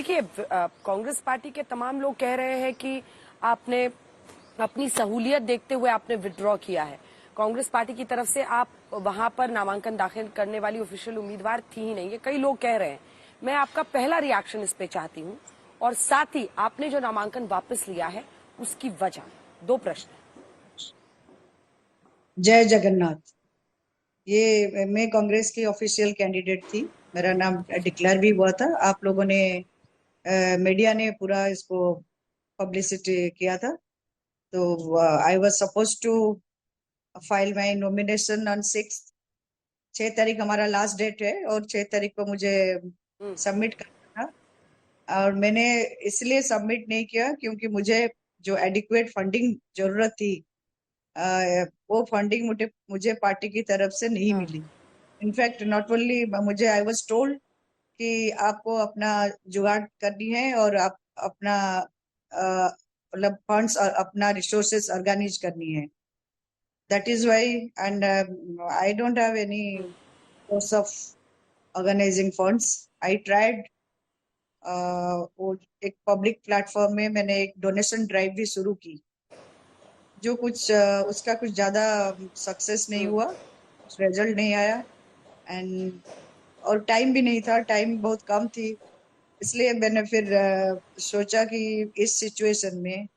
देखिए, कांग्रेस पार्टी के तमाम लोग कह रहे हैं कि आपने अपनी सहूलियत देखते हुए आपने विड्रॉ किया है। कांग्रेस पार्टी की तरफ से आप वहां पर नामांकन दाखिल करने वाली ऑफिशियल उम्मीदवार थी ही नहीं, ये कई लोग कह रहे हैं। मैं आपका पहला रिएक्शन इस पे चाहती हूँ, और साथ ही आपने जो नामांकन वापस लिया है उसकी वजह। दो प्रश्न। जय जगन्नाथ। ये मैं कांग्रेस की ऑफिशियल कैंडिडेट थी, मेरा नाम डिक्लेयर भी हुआ था। आप लोगों ने मीडिया ने पूरा इसको पब्लिसिटी किया था। तो I was suppose to file my nomination on 6 तारीख हमारा लास्ट डेट है, और 6 तारीख को मुझे सबमिट करना था। और मैंने इसलिए सबमिट नहीं किया क्योंकि मुझे जो एडिक्वेट फंडिंग जरूरत थी, वो फंडिंग मुझे पार्टी की तरफ से नहीं मिली। इनफैक्ट नॉट ओनली मुझे, आई वाज टोल्ड कि आपको अपना जुगाड़ करनी है और आप अपना मतलब फंड्स और अपना रिसोर्सेस ऑर्गेनाइज करनी है। That is why, and I don't have any source of organising funds. I tried, वो एक पब्लिक प्लेटफॉर्म में मैंने एक डोनेशन ड्राइव भी शुरू की, जो कुछ उसका कुछ ज्यादा सक्सेस नहीं हुआ, रिजल्ट नहीं आया। एंड और टाइम भी नहीं था, टाइम बहुत कम थी। इसलिए मैंने फिर सोचा कि इस सिचुएशन में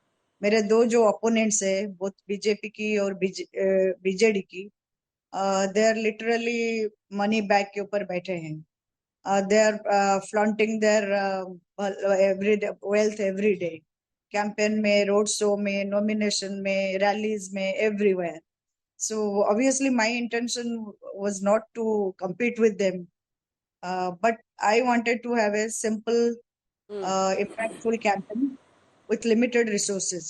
मेरे दो जो अपोनेंट्स है, बोथ बीजेपी की और बीजेडी की, they are literally money bag के ऊपर बैठे हैं। They are flaunting their every wealth every day, campaign में, रोड शो में, नॉमिनेशन में, रैलीज में, everywhere. So obviously my intention was not to compete with them, but I wanted to have a simple, impactful campaign with limited resources,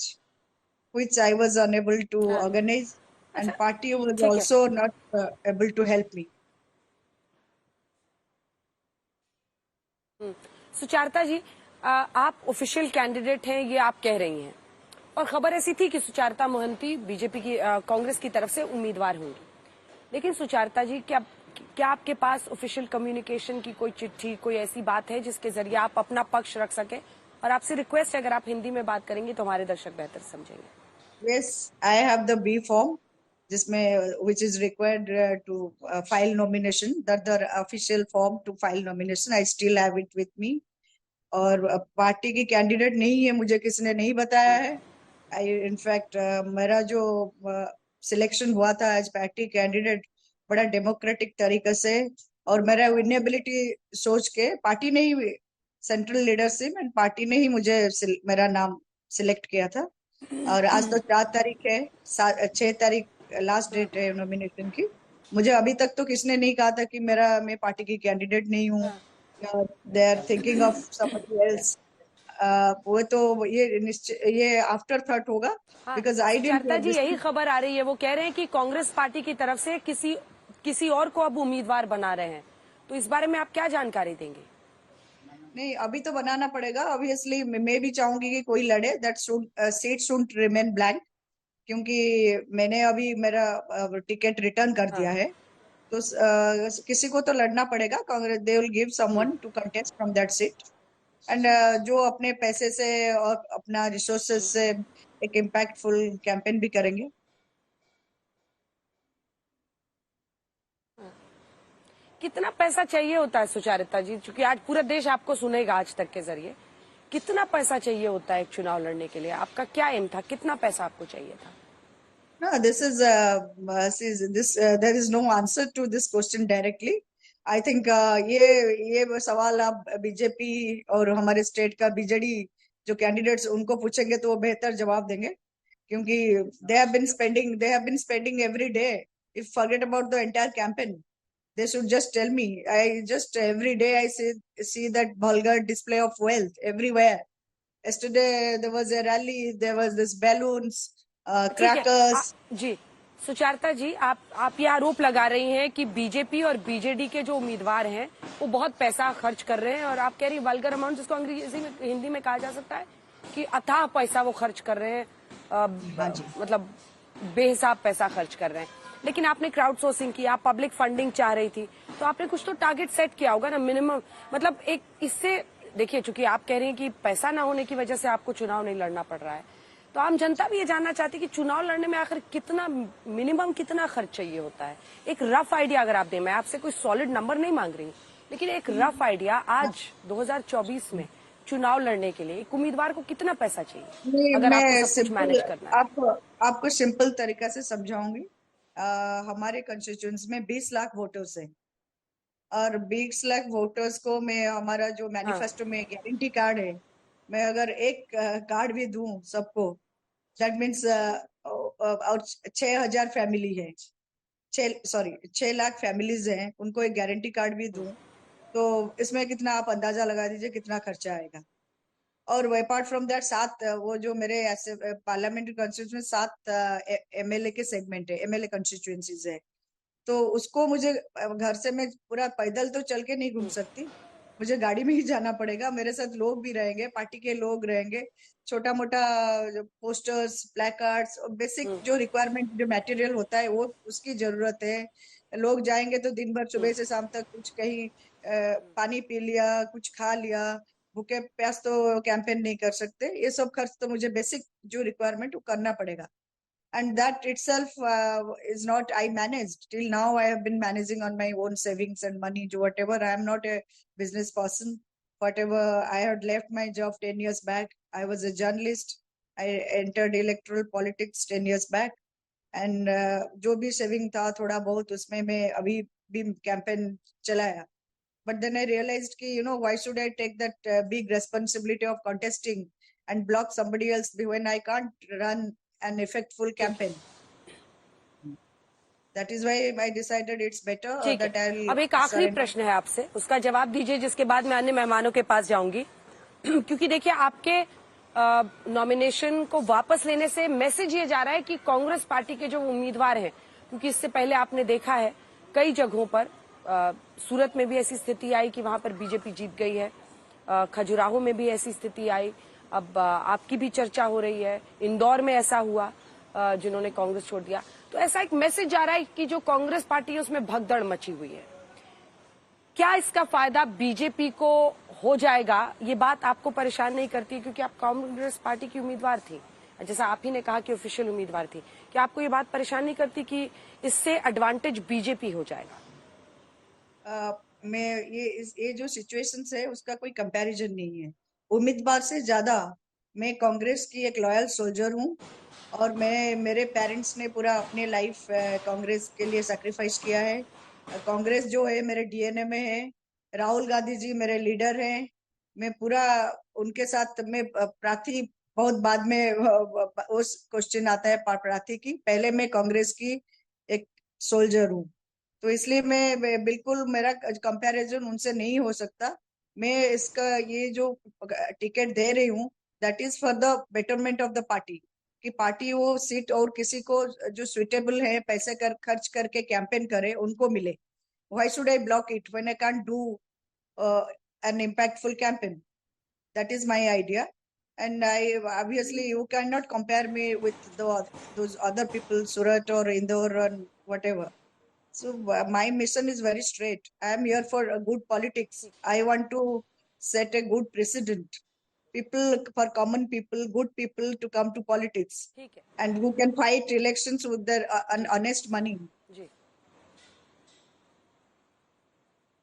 which I was unable to organize, and party was ठीक है। also not able to help me. सुचारता जी, आप official candidate हैं, ये आप कह रही हैं, और खबर ऐसी थी कि सुचारता मोहंती बीजेपी की कांग्रेस की तरफ से उम्मीदवार होंगी। लेकिन सुचारता जी, क्या आपके पास ऑफिशियल कम्युनिकेशन की कोई चिट्ठी, कोई ऐसी बात है जिसके जरिए आप अपना पक्ष रख सके? और आपसे रिक्वेस्ट है, अगर आप हिंदी में बात करेंगे तो हमारे दर्शक बेहतर समझेंगे। Yes, I have the B form, जिसमें which is required to file nomination. That the official form to file nomination. I still have it with me. और पार्टी की कैंडिडेट नहीं है, मुझे किसी ने नहीं बताया है। इनफैक्ट मेरा जो सिलेक्शन हुआ था एज पार्टी कैंडिडेट बड़ा डेमोक्रेटिक तरीके से, और मेरा विनेबिलिटी सोच के पार्टी ने ही, सेंट्रल लीडरशिप एंड पार्टी ने ही मुझे मेरा नाम सिलेक्ट किया था। और आज तो 4 तारीख है, 6 तारीख लास्ट डेट है नॉमिनेशन की। मुझे अभी तक तो किसने नहीं कहा था कि मैं पार्टी की कैंडिडेट नहीं हूँ, they are thinking of somebody else. वो तो ये आफ्टर थॉट होगा, बिकॉज आई डिडंट सुचारता हियर जी, दिस। यही खबर आ रही है, वो कह रहे हैं कि कांग्रेस पार्टी की तरफ से किसी और को अब उम्मीदवार बना रहे हैं। तो इस बारे में आप क्या जानकारी देंगे? नहीं, अभी तो बनाना पड़ेगा ऑब्वियसली। मैं भी चाहूंगी कि कोई लड़े, that seat should remain blank, क्योंकि मैंने अभी मेरा टिकट रिटर्न कर दिया है। तो किसी को तो लड़ना पड़ेगा। Congress they will give someone to contest from that seat, and जो अपने पैसे से और अपना रिसोर्सेस से एक इम्पैक्टफुल कैंपेन भी करेंगे। कितना पैसा चाहिए होता है सुचारिता जी, क्योंकि आज पूरा देश आपको सुनेगा आज तक के जरिए, कितना पैसा चाहिए होता है एक चुनाव लड़ने के लिए? आपका क्या एम था, कितना पैसा आपको चाहिए था? No, this is there is no answer to this question directly. I think ये वो सवाल आप बीजेपी और हमारे स्टेट का बीजेडी जो कैंडिडेट्स उनको पूछेंगे तो वो बेहतर जवाब देंगे, क्योंकि they have been spending every day. If forget about the entire campaign, they should just tell me. I just every day I see that vulgar display of wealth everywhere. Yesterday there was a rally, there was this balloons, ठीक है। crackers. जी सुचारता जी, आप ये आरोप लगा रही हैं कि BJP और बीजेडी के जो उम्मीदवार हैं वो बहुत पैसा खर्च कर रहे हैं, और आप कह रही वल्गर अमाउंट, जिसको अंग्रेजी में, हिंदी में कहा जा सकता है कि अथाह पैसा वो खर्च कर रहे हैं, मतलब बेहिसाब पैसा खर्च कर रहे हैं। लेकिन आपने क्राउड सोर्सिंग की, आप पब्लिक फंडिंग चाह रही थी, तो आपने कुछ तो टारगेट सेट किया होगा ना, मिनिमम। मतलब एक इससे देखिए, चूंकि आप कह रहे हैं कि पैसा ना होने की वजह से आपको चुनाव नहीं लड़ना पड़ रहा है, तो आम जनता भी ये जानना चाहती है कि चुनाव लड़ने में आखिर कितना मिनिमम कितना खर्च चाहिए होता है। एक रफ आइडिया अगर आप दें, मैं आपसे कोई सॉलिड नंबर नहीं मांग रही, लेकिन एक रफ आइडिया आज 2024 में चुनाव लड़ने के लिए एक उम्मीदवार को कितना पैसा चाहिए, नहीं, अगर आपको मैं सब कुछ सिंपल मैनेज करना है? आपको सिंपल तरीका से समझाऊंगी। हमारे कंस्टिट्यूंसी में 20 लाख वोटर्स हैं, और 20 लाख वोटर्स को मैं, हमारा जो हाँ। मैनिफेस्टो में गारंटी कार्ड है, मैं अगर एक कार्ड भी दूं सबको, दैट मीन्स और 6,000 फैमिली है, 6 लाख फैमिलीज हैं, उनको एक गारंटी कार्ड भी दूं, तो इसमें कितना आप अंदाजा लगा दीजिए कितना खर्चा आएगा। और अपार्ट फ्रॉम दैट, वो जो मेरे ऐसे पार्लियामेंट्री कॉन्स्टिट्यूंसी में 7 एमएलए के सेगमेंट है, एमएलए कॉन्स्टिट्यूंसीज है, तो उसको मुझे घर से मैं पूरा पैदल तो चल के नहीं घूम सकती, मुझे गाड़ी में ही जाना पड़ेगा। मेरे साथ लोग भी रहेंगे, पार्टी के लोग रहेंगे, छोटा मोटा पोस्टर्स, प्लेकार्ड्स, बेसिक जो रिक्वायरमेंट जो मटेरियल होता है वो उसकी जरूरत है। लोग जाएंगे तो दिन भर सुबह से शाम तक कुछ कहीं पानी पी लिया, कुछ खा लिया, भूखे प्यास तो कैंपेन नहीं कर सकते। ये सब खर्च तो मुझे बेसिक जो रिक्वायरमेंट वो करना पड़ेगा। And that itself is not I managed till now. I have been managing on my own savings and money, whatever. I am not a business person. Whatever, I had left my job 10 years back. I was a journalist. I entered electoral politics 10 years back. And जो भी saving था थोड़ा बहुत, उसमें मैं अभी भी campaign चलाया। But then I realized कि why should I take that big responsibility of contesting and block somebody else when I can't run an effectful ठीक है, campaign. That is why I decided it's better ठीक है। that I'll अब एक आखिरी surrender. प्रश्न है आपसे, उसका जवाब दीजिए, जिसके बाद मैं अन्य मेहमानों के पास जाऊंगी। क्योंकि देखिए, आपके नॉमिनेशन को वापस लेने से मैसेज ये जा रहा है कि कांग्रेस पार्टी के जो उम्मीदवार हैं, क्योंकि इससे पहले आपने देखा है कई जगहों पर, सूरत में भी ऐसी स्थिति आई कि वहां पर बीजेपी जीत गई है, खजुराहो में भी ऐसी स्थिति आई, अब आपकी भी चर्चा हो रही है, इंदौर में ऐसा हुआ जिन्होंने कांग्रेस छोड़ दिया। तो ऐसा एक मैसेज जा रहा है कि जो कांग्रेस पार्टी है उसमें भगदड़ मची हुई है। क्या इसका फायदा बीजेपी को हो जाएगा? ये बात आपको परेशान नहीं करती, क्योंकि आप कांग्रेस पार्टी की उम्मीदवार थी, जैसा आप ही ने कहा कि ऑफिशियल उम्मीदवार थी। क्या आपको ये बात परेशान नहीं करती कि इससे एडवांटेज बीजेपी हो जाएगा? मैं ये जो सिचुएशन है उसका कोई कंपैरिजन नहीं है। उम्मीदवार से ज्यादा मैं कांग्रेस की एक लॉयल सोल्जर हूँ, और मैं, मेरे पेरेंट्स ने पूरा अपने लाइफ कांग्रेस के लिए सैक्रिफाइस किया है। कांग्रेस जो है मेरे डीएनए में है। राहुल गांधी जी मेरे लीडर हैं। मैं पूरा उनके साथ में प्रार्थी बहुत बाद में उस क्वेश्चन आता है प्रार्थी की, पहले मैं कांग्रेस की एक सोल्जर हूँ। तो इसलिए मैं बिल्कुल, मेरा कंपैरिजन उनसे नहीं हो सकता। मैं इसका ये जो टिकट दे रही हूँ, that is for the betterment of the party, कि पार्टी वो सीट और किसी को जो सुइटेबल है, पैसे खर्च करके कैंपेन करे, उनको मिले। Why should I block it when I can't do an impactful campaign? That is my idea. And I, obviously you cannot compare me with those other people, Surat or Indore or whatever. So my mission is very straight. I am here for a good politics. I want to set a good precedent. People, for common people, good people to come to politics, ठीक है, and who can fight elections with their honest money.